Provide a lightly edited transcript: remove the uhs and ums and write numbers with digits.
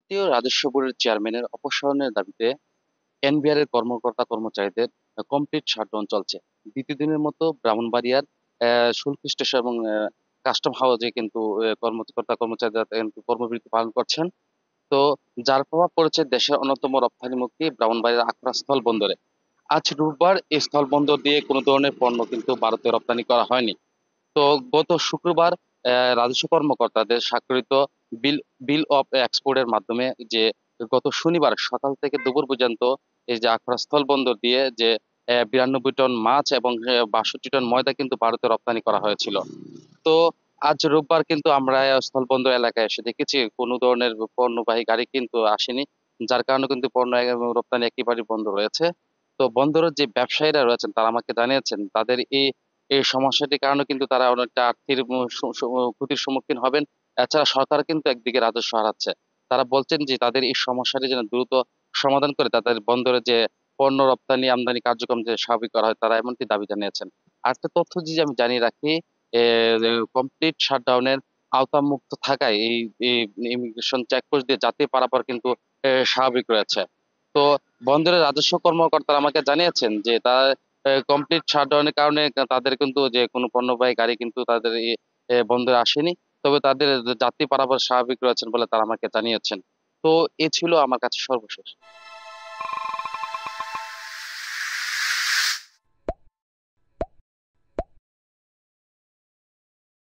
জাতীয় রাজস্ব বোর্ডের চেয়ারম্যানের অপসারণের দাবিতে এনবিআর এর কর্মকর্তা-কর্মচারীদের কমপ্লিট শাটডাউন চলছে। দ্বিতীয় দিনের মতো ব্রাহ্মণবাড়িয়ার শুল্ক স্টেশন এবং কাস্টম হাউজে কিন্তু কর্মকর্তা-কর্মচারীরা কিন্তু কর্মবিরতি পালন করছেন। তো যার প্রভাব পড়েছে দেশের অন্যতম রপ্তানিমুখী ব্রাহ্মণবাড়িয়ার আখড়া স্থল বন্দরে। আজ রোববার এই স্থল বন্দর দিয়ে কোনো ধরনের পণ্য কিন্তু ভারতে রপ্তানি করা হয়নি। তো গত শুক্রবার রাজস্ব কর্মকর্তাদের স্বাক্ষরিত বিল বিল অফ এক্সপোর্ট এর মাধ্যমে যে গত শনিবার সকাল থেকে দুপুর পর্যন্ত এই যে আখড়া স্থল বন্দর দিয়ে যে 92 টন মাছ এবং 62 টন ময়দা কিন্তু ভারতে রপ্তানি করা হয়েছিল। তো আজ রোববার কিন্তু আমরা স্থলবন্দর এলাকায় এসে দেখেছি কোনো ধরনের পণ্যবাহী গাড়ি কিন্তু আসেনি। যার কারণে কিন্তু পণ্য রপ্তানি একেবারেই বন্ধ রয়েছে। তো বন্দরের যে ব্যবসায়ীরা রয়েছেন তারা আমাকে জানিয়েছেন তাদের এই সমস্যাটির কারণে কিন্তু তারা অনেকটা আর্থিক ক্ষতির সম্মুখীন হবেন। এছাড়া সরকার কিন্তু একদিকে রাজস্ব হারাচ্ছে। তারা বলছেন যে তাদের এই সমস্যাটি যেন দ্রুত সমাধান করে তাদের বন্দরে যে পণ্য রপ্তানি আমদানি কার্যক্রম যে স্বাভাবিক করা হয় তারা এমনটি দাবি জানিয়েছেন। আরেকটা তথ্য যদি আমি জানিয়ে রাখি, কমপ্লিট শাটডাউনের আওতামুক্ত থাকায় এই ইমিগ্রেশন চেকপোস্ট দিয়ে যাত্রী পারাপার কিন্তু স্বাভাবিক রয়েছে। তো বন্দরের রাজস্ব কর্মকর্তারা আমাকে জানিয়েছেন যে তারা কমপ্লিট শাটডাউনের কারণে তাদের কিন্তু যে কোনো পণ্যবাহী গাড়ি কিন্তু তাদের এই বন্দরে আসেনি। তবে তাদের যাত্রী পারাপার স্বাভাবিক রয়েছেন বলে তারা আমাকে জানিয়েছেন। তো এ ছিল আমার কাছে সর্বশেষ।